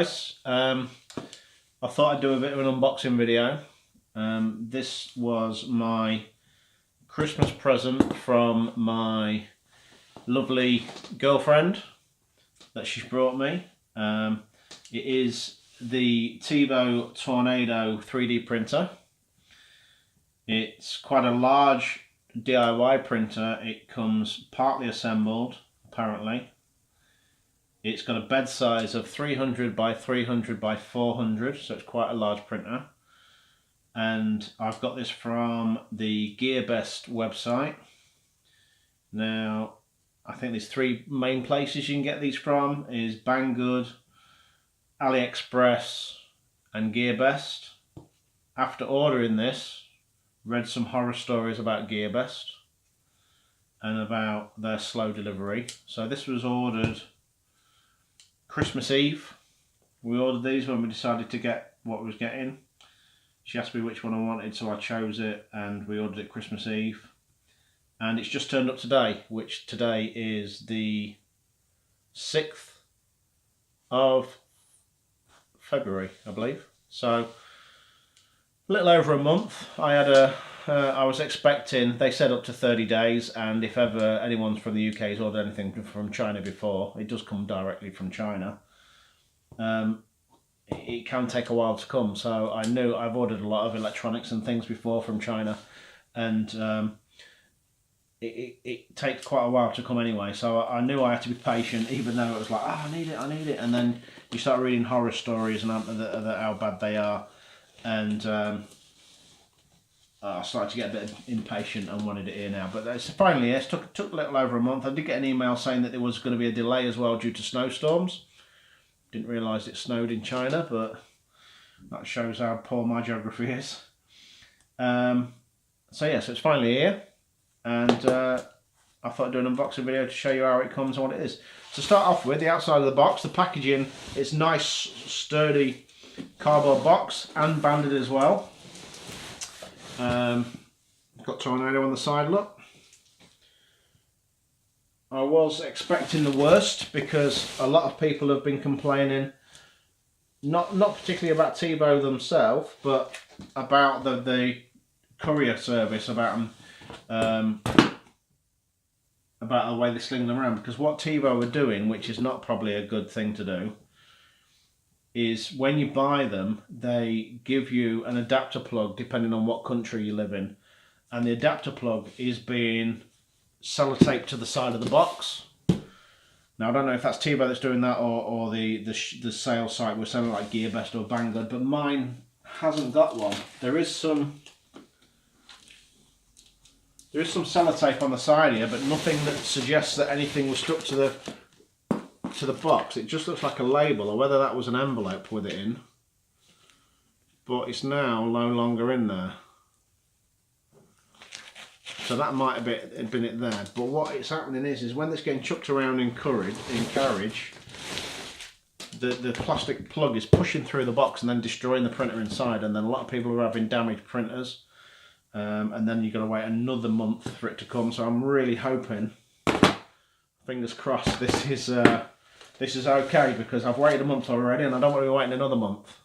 guys, I thought I'd do a bit of an unboxing video. This was my Christmas present from my lovely girlfriend that she's brought me. It is the Tevo Tornado 3D printer. It's quite a large DIY printer. It comes partly assembled, apparently. It's got a bed size of 300 by 300 by 400, so it's quite a large printer. And I've got this from the GearBest website. Now, I think there's three main places you can get these from, is Banggood, AliExpress and GearBest. After ordering this, read some horror stories about GearBest and about their slow delivery. So this was ordered Christmas Eve. We ordered these when we decided to get what we was getting. She asked me which one I wanted, so I chose it, and we ordered it Christmas Eve. And it's just turned up today, which today is the 6th of February, I believe. So a little over a month. I was expecting, they said up to 30 days, and if ever anyone's from the UK has ordered anything from China before, it does come directly from China. It can take a while to come, so I knew I've ordered a lot of electronics and things before from China, and it takes quite a while to come anyway, so I knew I had to be patient, even though it was like, oh, I need it, and then you start reading horror stories and how bad they are, and I started to get a bit impatient and wanted it here now. But it's finally here. It took a little over a month. I did get an email saying that there was going to be a delay as well due to snowstorms. Didn't realise it snowed in China, but that shows how poor my geography is. So yeah, so it's finally here, and I thought I'd do an unboxing video to show you how it comes and what it is. To start off with, the outside of the box, the packaging, it's nice, sturdy cardboard box and banded as well. Got Tornado on the side, look. I was expecting the worst because a lot of people have been complaining, not particularly about Tevo themselves, but about the courier service, about the way they sling them around. Because what Tevo are doing, which is not probably a good thing to do, is when you buy them, they give you an adapter plug depending on what country you live in, and the adapter plug is being sellotaped to the side of the box. Now I don't know if that's Tevo that's doing that, or the sales site we're selling, like GearBest or Banggood, but mine hasn't got one. There is some sellotape on the side here, but nothing that suggests that anything was stuck to the box. It just looks like a label, or whether that was an envelope with it in, but it's now no longer in there, so that might have been it there. But what it's happening is when it's getting chucked around in carriage, the plastic plug is pushing through the box and then destroying the printer inside, and then a lot of people are having damaged printers, and then you've got to wait another month for it to come. So I'm really hoping, fingers crossed, this is okay, because I've waited a month already and I don't want to be waiting another month.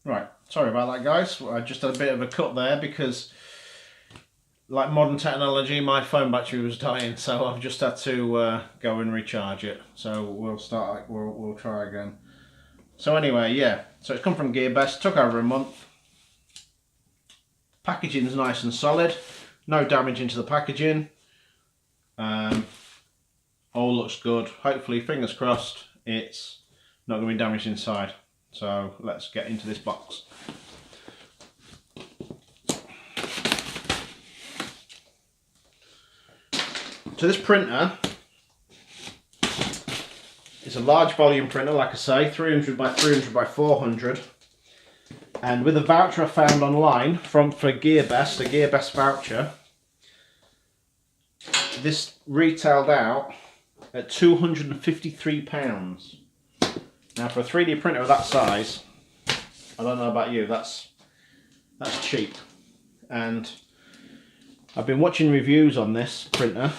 Right, sorry about that, guys. I just had a bit of a cut there because, like modern technology, my phone battery was dying, so I've just had to go and recharge it. So we'll try again. So anyway, yeah, so it's come from GearBest, took over a month. Packaging is nice and solid, no damage into the packaging. All looks good. Hopefully, fingers crossed, it's not going to be damaged inside. So let's get into this box. So this printer is a large volume printer, like I say, 300 by 300 by 400. And with a voucher I found online for GearBest, a GearBest voucher, this retailed out at £253. Now for a 3D printer of that size, I don't know about you, that's cheap. And I've been watching reviews on this printer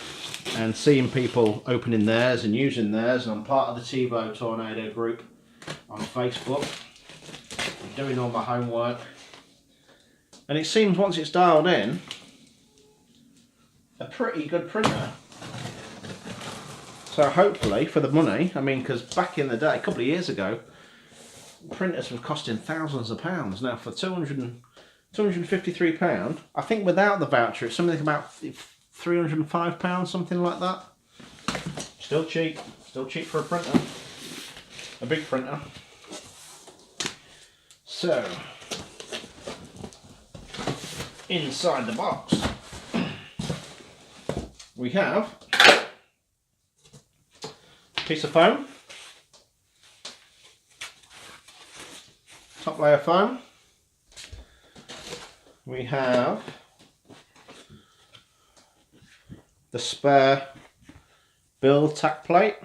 and seeing people opening theirs and using theirs, and I'm part of the Tevo Tornado group on Facebook. I'm doing all my homework, and it seems once it's dialed in, a pretty good printer. So hopefully for the money, I mean, because back in the day, a couple of years ago, printers were costing thousands of pounds. Now for £253, I think without the voucher it's something about £305, something like that. Still cheap for a printer, a big printer. So inside the box we have a piece of foam, top layer foam. We have the spare build tack plate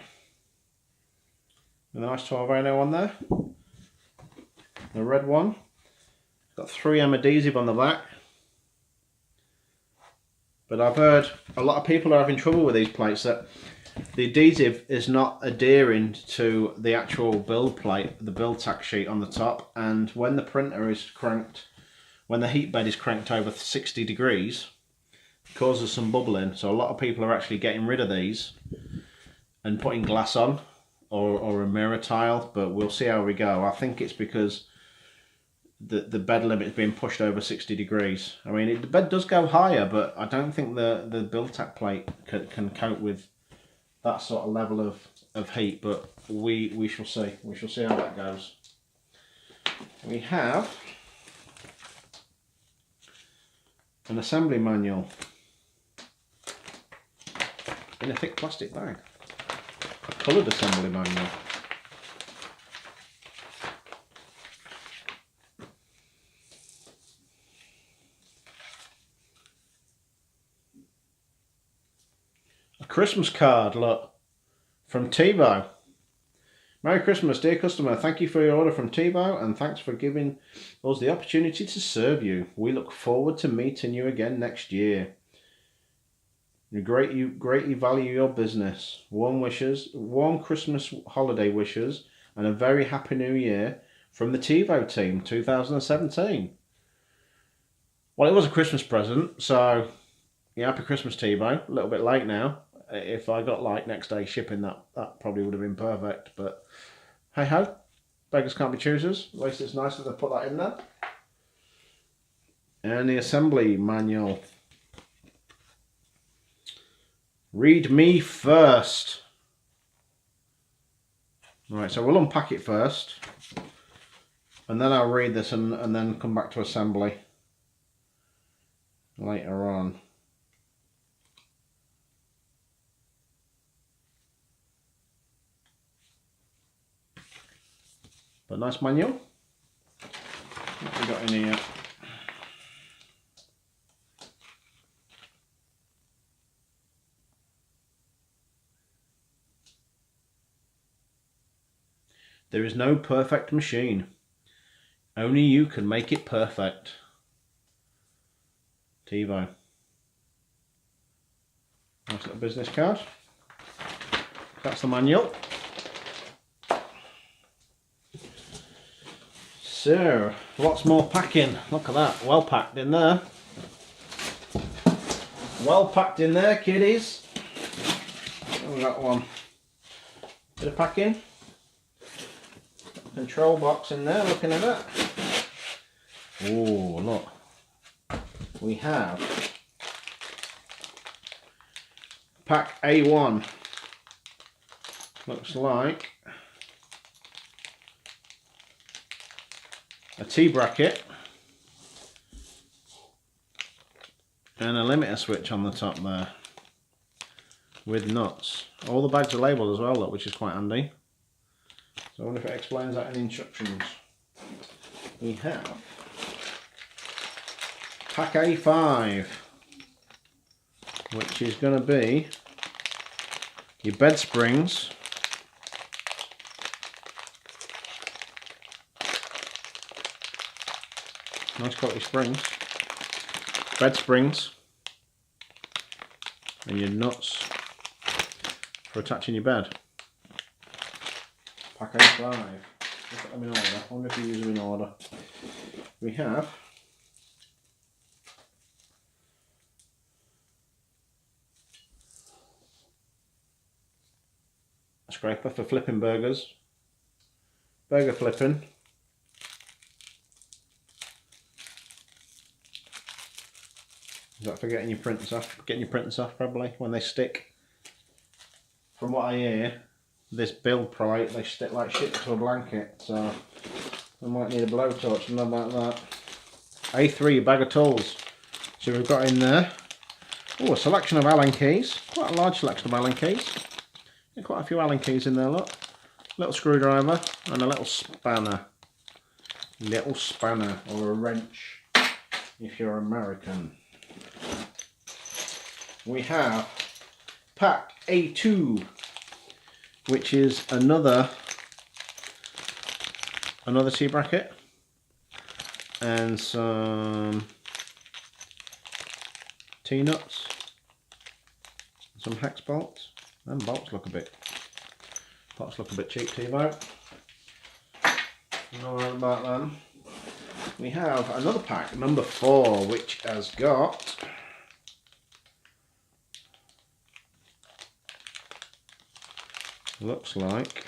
with a nice 12-0 on there, the red one. Got 3M adhesive on the back, but I've heard a lot of people are having trouble with these plates, that the adhesive is not adhering to the actual build plate, the build tack sheet on the top, and when the printer is cranked, when the heat bed is cranked over 60 degrees, it causes some bubbling. So a lot of people are actually getting rid of these and putting glass on, or a mirror tile, but we'll see how we go. I think it's because the bed limit is being pushed over 60 degrees. I mean, the bed does go higher, but I don't think the build tack plate can cope with that sort of level of heat, but we shall see. We shall see how that goes. We have an assembly manual in a thick plastic bag, a coloured assembly manual. A Christmas card, look, from Tevo. Merry Christmas, dear customer. Thank you for your order from Tevo, and thanks for giving us the opportunity to serve you. We look forward to meeting you again next year. We greatly value your business. Warm Christmas holiday wishes, and a very happy New Year from the Tevo team, 2017. Well, it was a Christmas present, so yeah, happy Christmas, Tevo. A little bit late now. If I got like next day shipping, that probably would have been perfect, but hey ho, beggars can't be choosers. At least it's nice that they put that in there. And the assembly manual. Read me first. Right, so we'll unpack it first, and then I'll read this and then come back to assembly later on. But nice manual. What have we got in here? There is no perfect machine. Only you can make it perfect. Tevo. Nice little business card. That's the manual. So, lots more packing. Look at that, well packed in there. Well packed in there, kiddies. We got one bit of packing. Control box in there, looking at that. Oh, look. We have pack A1. Looks like a T-bracket and a limiter switch on the top there with nuts. All the bags are labelled as well, look, which is quite handy. So I wonder if it explains that in the instructions. We have pack A5, which is going to be your bed springs, nice quality springs, bed springs, and your nuts for attaching your bed. Pack A5. Look at them in order. I wonder if you use them in order. We have a scraper for flipping burgers. Burger flipping. Is that for getting your printers off? Getting your printers off probably when they stick. From what I hear, this build plate, they stick like shit to a blanket, so I might need a blowtorch and nothing like that. A3 bag of tools. So we've got in there, oh, a selection of Allen keys, quite a large selection of Allen keys. Quite a few Allen keys in there, look. Little screwdriver and a little spanner. Little spanner, or a wrench if you're American. We have pack A2, which is another T-bracket and some T-nuts, some hex bolts. Them bolts look a bit cheap, Tevo. Not worried about them. We have another pack, number 4, which has got looks like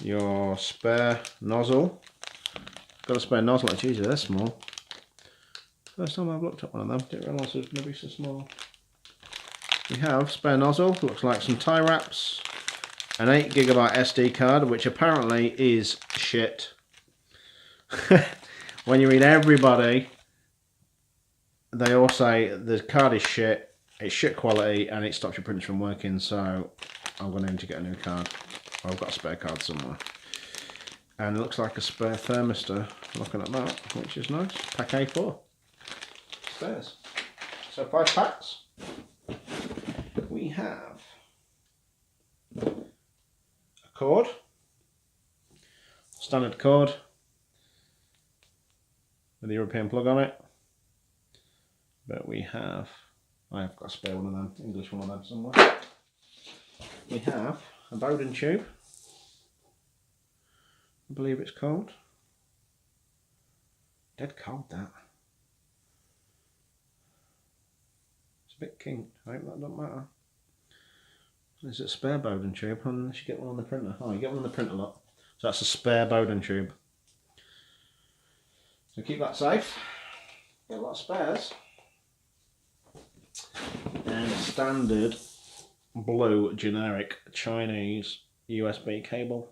your spare nozzle. Got a spare nozzle, it's usually this small. First time I've looked at one of them, didn't realise it was going to be so small. We have spare nozzle, looks like some tie wraps, an 8GB SD card, which apparently is shit. When you read everybody, they all say the card is shit, it's shit quality, and it stops your printers from working, so I'm going to need to get a new card. I've got a spare card somewhere. And it looks like a spare thermistor, looking at that, which is nice. Pack A4. Spares. So 5 packs. We have a cord, standard cord with a European plug on it, but we have, I have got a spare one of them, English one of them somewhere. We have a Bowden tube, I believe it's called. Dead cold that. It's a bit kinked, I hope that don't matter. There's a spare Bowden tube, unless you get one on the printer. Oh, you get one on the printer lot. So that's a spare Bowden tube. So keep that safe. Get a lot of spares. And a standard blue generic Chinese USB cable.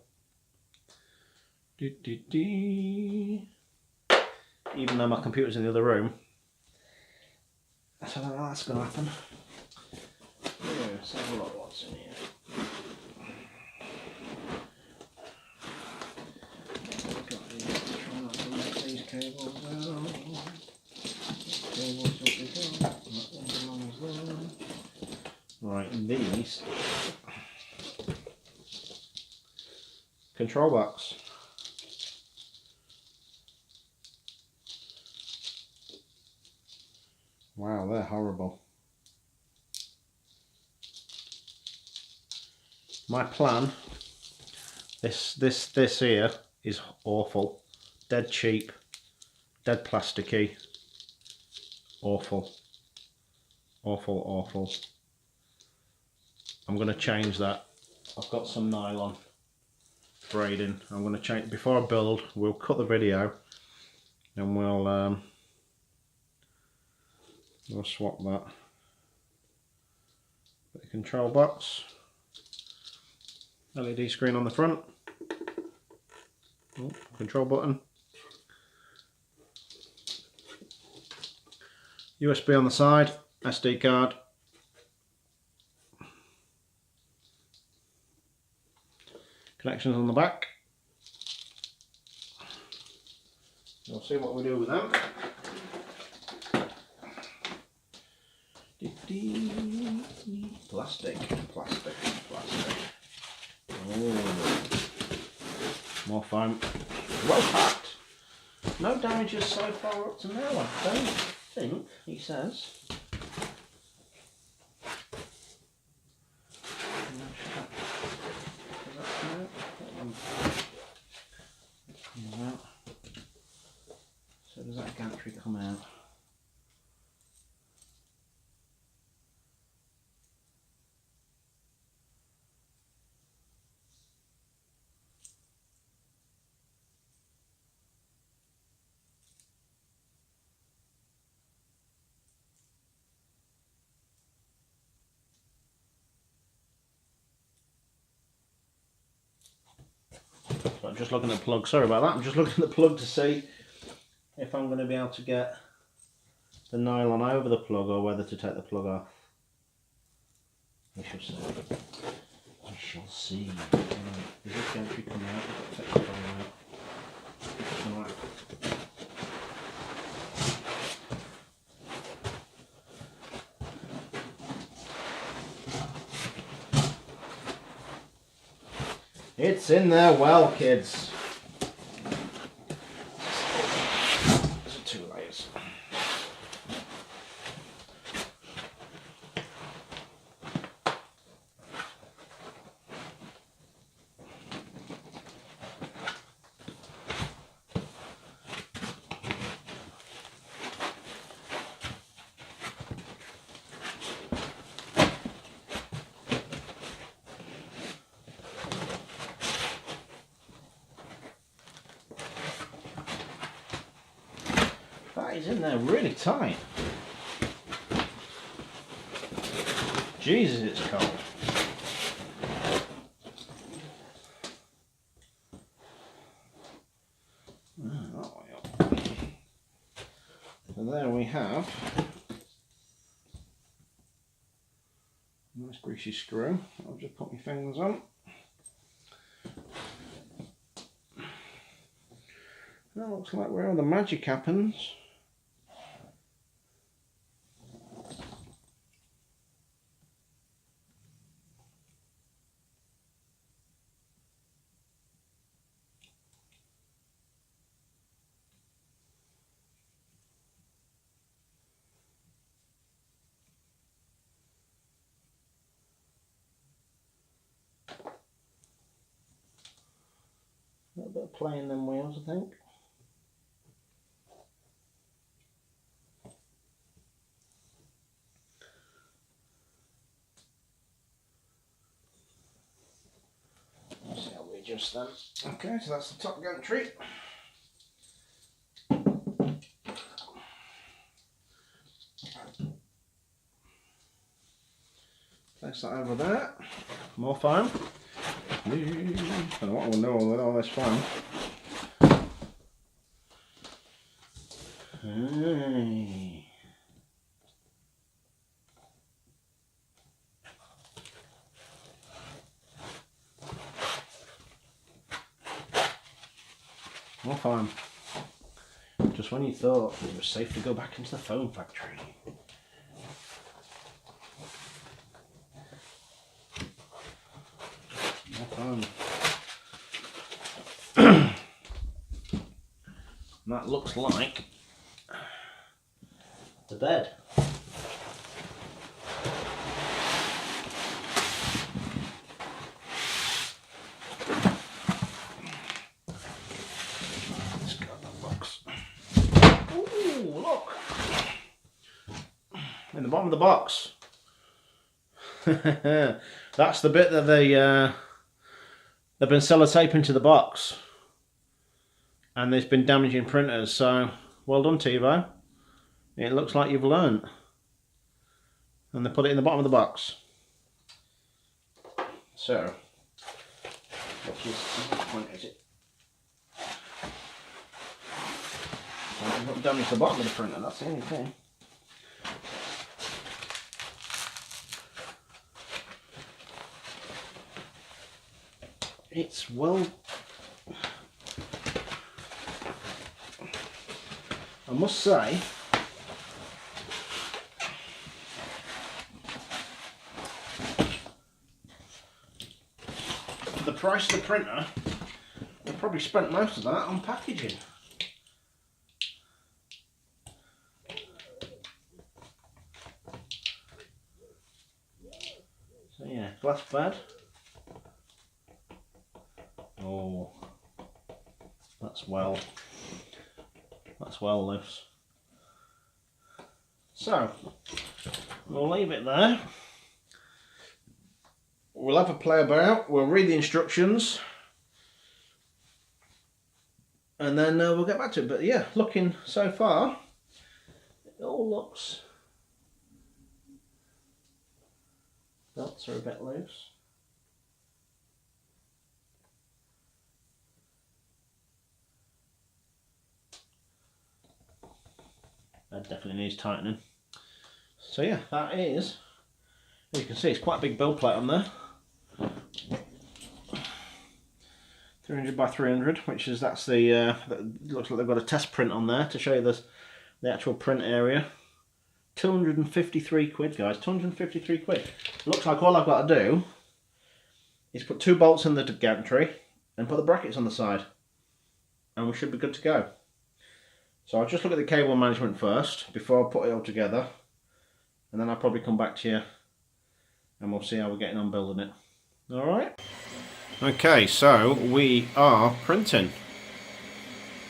Even though my computer's in the other room, so I don't know that's going to happen. Let's have a look what's in here. Got these, try not to let these cables down. Cables up we go. That one belongs there. Right, these control box. Wow, they're horrible. My plan, this here is awful, dead cheap, dead plasticky, awful, awful, awful. I'm going to change that. I've got some nylon braiding. I'm going to change, before I build, we'll cut the video and we'll swap that. The control box. LED screen on the front, oh, control button, USB on the side, SD card, connections on the back. We'll see what we do with them. Plastic, plastic, plastic. Oh, more foam. Well packed. No damages so far up to now, I don't think, he says. So does that gantry come out? So I'm just looking at the plug. Sorry about that. I'm just looking at the plug to see if I'm going to be able to get the nylon over the plug or whether to take the plug off. We shall see. We shall see. Is this gantry coming out? I've got to take the plug out. Right. It's in there well, kids. Those are 2 layers. That is in there really tight. Jesus, it's cold. So there we have a nice greasy screw. I'll just put my fingers on. That looks like where all the magic happens. A little bit of play in them wheels, I think. Let's see how we adjust them. Okay, so that's the top gantry. Place that over there. More foam. I don't know what I will know with all this foam. Hey. More foam. Just when you thought it was safe to go back into the foam factory. More foam. And that looks like the bed. Let's go in the box. Ooh, look! In the bottom of the box. That's the bit that they've been sellotaping to the box. And there's been damaging printers, so well done, Tevo. It looks like you've learnt. And they put it in the bottom of the box. So, which point is it? I've got damage to the bottom of the printer, that's the only thing. It's well... I must say, for the price of the printer, they probably spent most of that on packaging. So yeah, glass bed. Oh, that's that's well loose. So we'll leave it there. We'll have a play about, we'll read the instructions, and then we'll get back to it. But yeah, looking so far, it all looks, belts are a bit loose. That definitely needs tightening. So yeah, that is, as you can see, it's quite a big build plate on there. 300 by 300, which is, that's the, looks like they've got a test print on there to show you the actual print area. 253 quid, guys, 253 quid. Looks like all I've got to do is put 2 bolts in the gantry and put the brackets on the side, and we should be good to go. So I'll just look at the cable management first before I put it all together, and then I'll probably come back to you and we'll see how we're getting on building it. Alright? Okay, so we are printing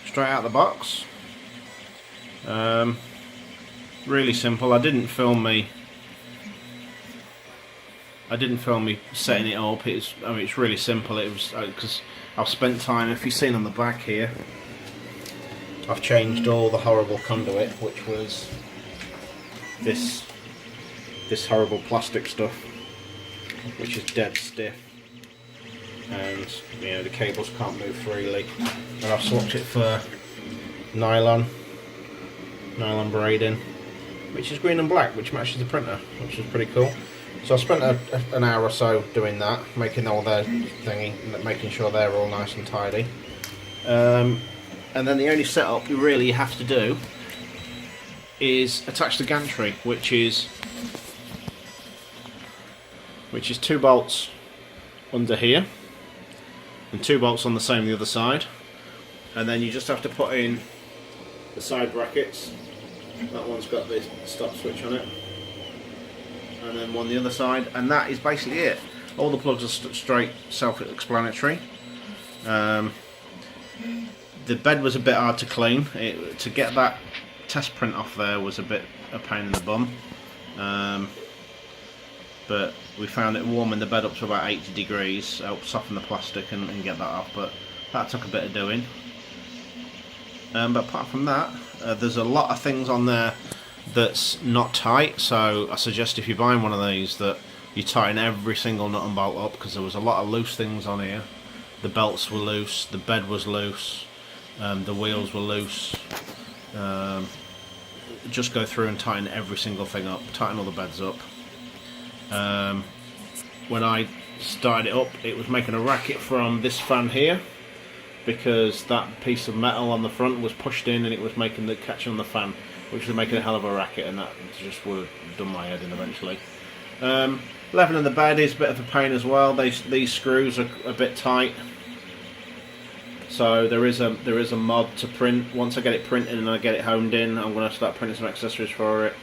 straight out the box. Really simple. I didn't film me setting it up. It's really simple. It was because I've spent time. If you've seen on the back here, I've changed all the horrible conduit, which was this horrible plastic stuff, which is dead stiff, and you know the cables can't move freely. And I've swapped it for nylon braiding, which is green and black, which matches the printer, which is pretty cool. So I spent an hour or so doing that, making all their thingy, making sure they're all nice and tidy. And then the only setup you really have to do is attach the gantry, which is 2 bolts under here and 2 bolts on the other side, and then you just have to put in the side brackets. That one's got the stop switch on it, and then one the other side, and that is basically it. All the plugs are straight, self-explanatory. The bed was a bit hard to clean. To get that test print off there was a bit a pain in the bum. But we found it warming the bed up to about 80 degrees, helped soften the plastic and get that off, but that took a bit of doing. But apart from that, there's a lot of things on there that's not tight, so I suggest if you're buying one of these that you tighten every single nut and bolt up, because there was a lot of loose things on here. The belts were loose, the bed was loose, the wheels were loose. Just go through and tighten every single thing up, tighten all the beds up. When I started it up, it was making a racket from this fan here, because that piece of metal on the front was pushed in and it was making the catch on the fan, which was making a hell of a racket, and that just would have done my head in eventually. Leveling the bed is a bit of a pain as well. These screws are a bit tight, so there is a mod to print. Once I get it printed and I get it homed in, I'm going to start printing some accessories for it.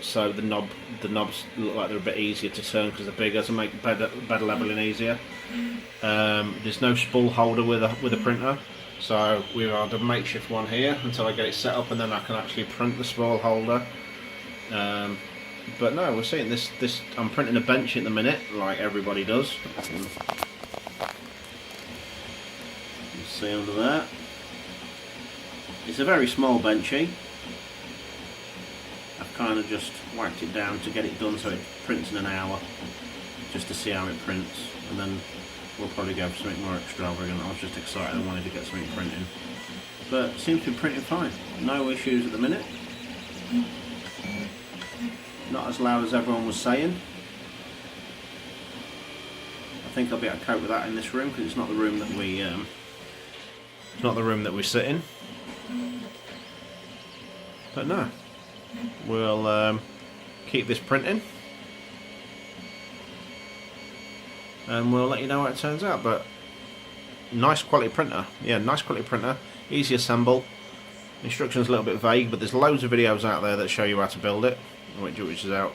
So the knobs look like they're a bit easier to turn because they're bigger, to make bed leveling easier. There's no spool holder with a printer, so we've had a makeshift one here until I get it set up, and then I can actually print the spool holder. But no, we're seeing this. I'm printing a bench at the minute, like everybody does. You see under there, it's a very small benchy. I've kind of just whacked it down to get it done so it prints in an hour, just to see how it prints, and then we'll probably go for something more extravagant. I was just excited, I wanted to get something printing, but it seems to be printing fine. No issues at the minute. Not as loud as everyone was saying. I think I'll be able to cope with that in this room because it's not the room that we sit in. But no, we'll keep this printing, and we'll let you know how it turns out. But nice quality printer, yeah, nice quality printer, easy assemble. Instructions a little bit vague, but there's loads of videos out there that show you how to build it, which is out,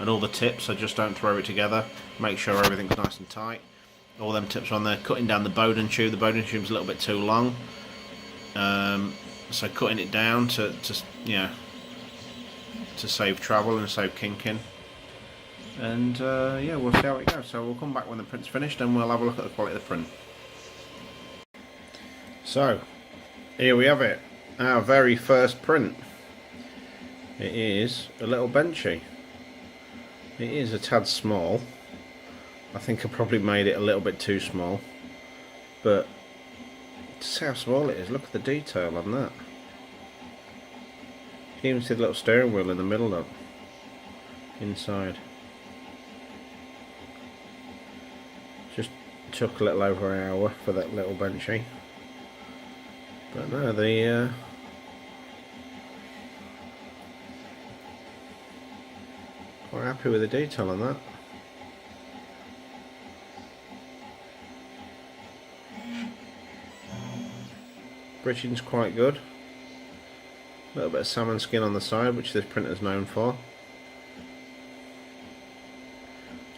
and all the tips. So just don't throw it together. Make sure everything's nice and tight. all them tips are on there. Cutting down the Bowden tube. The Bowden tube's a little bit too long, so cutting it down to save travel and save kinking. And yeah, we'll see how it goes. So we'll come back when the print's finished and we'll have a look at the quality of the print. So here we have it, our very first print. It is a little benchy. It is a tad small. I think I probably made it a little bit too small, but see how small it is. Look at the detail on that. You can even see the little steering wheel in the middle up inside. Just took a little over an hour for that little benchy, but no, the quite happy with the detail on that. Bridging's quite good. A little bit of salmon skin on the side, which this printer's known for.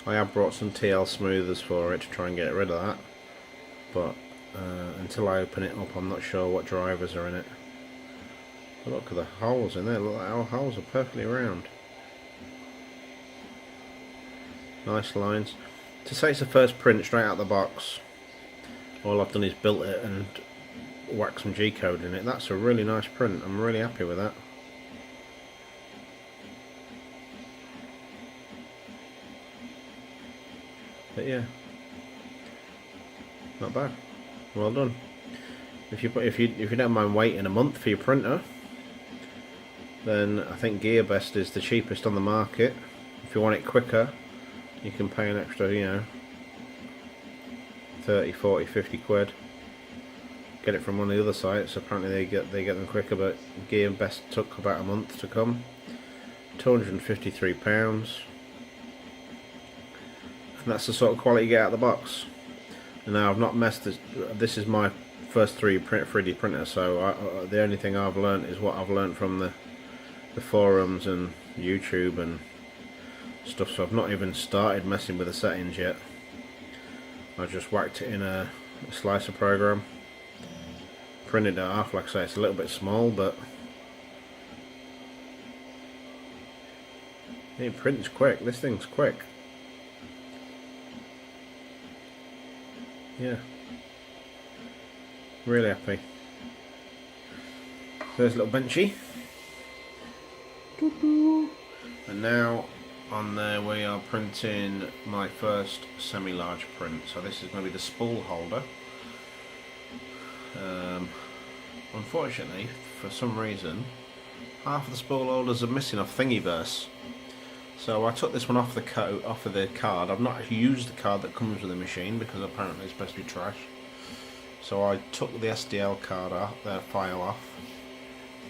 I have brought some TL smoothers for it to try and get rid of that, but until I open it up I'm not sure what drivers are in it. But look at the holes in there. Look, our holes are perfectly round. Nice lines. To say it's the first print straight out the box, all I've done is built it and whack some G-code in it. That's a really nice print. I'm really happy with that. But yeah, not bad. Well done. If you don't mind waiting a month for your printer, then I think GearBest is the cheapest on the market. If you want it quicker, you can pay an extra, 30, 40, 50 quid. Get it from one of the other sites. Apparently they get them quicker, but GearBest took about a month to come. £253, and that's the sort of quality you get out of the box. And now I've not messed this. This is my first 3D printer, so the only thing I've learnt is what I've learnt from the forums and YouTube and stuff. So I've not even started messing with the settings yet. I just whacked it in a slicer program. Printed it off. Like I say, it's a little bit small, but it prints quick. This thing's quick. Yeah, really happy. There's a little benchy, and now on there we are printing my first semi-large print. So this is going to be the spool holder. Unfortunately, for some reason, half of the spool holders are missing off Thingiverse. So I took this one off of the card. I've not used the card that comes with the machine because apparently it's supposed to be trash. So I took the SDL card off, the file off.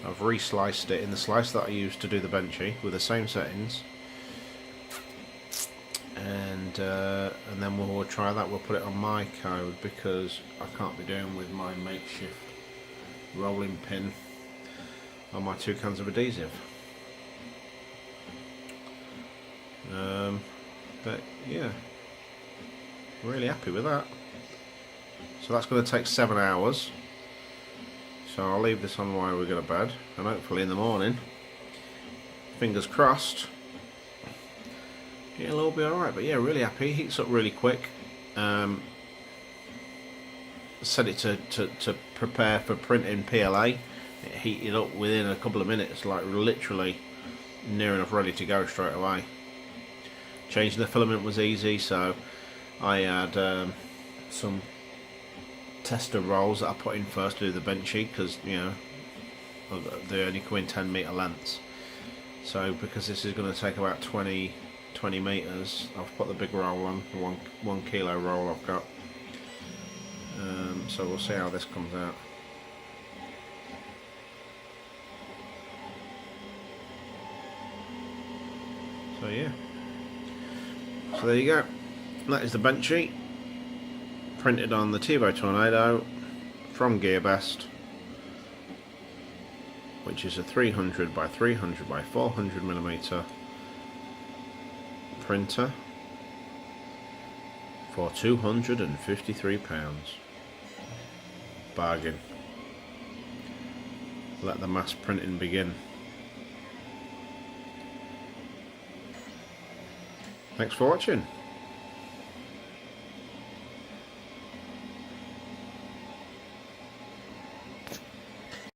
I've re-sliced it in the slice that I used to do the benchy with the same settings. And then we'll try that. We'll put it on my code because I can't be doing with my makeshift rolling pin on my 2 cans of adhesive. But yeah, really happy with that. So that's going to take 7 hours. So I'll leave this on while we go to bed, and hopefully in the morning, fingers crossed, it'll all be alright. But yeah, really happy. Heats up really quick. Set it to prepare for printing PLA. It heated up within a couple of minutes, like literally near enough ready to go straight away. Changing the filament was easy, so I had some tester rolls that I put in first to do the benchy, because they only come in 10 metre lengths. So because this is going to take about 20 metres, I've put the big roll on, the 1 kilo roll I've got. So we'll see how this comes out. So yeah. So there you go. That is the benchy, printed on the Tevo Tornado from GearBest, which is a 300 by 300 by 400mm printer for £253. Bargain. Let the mass printing begin. Thanks for watching.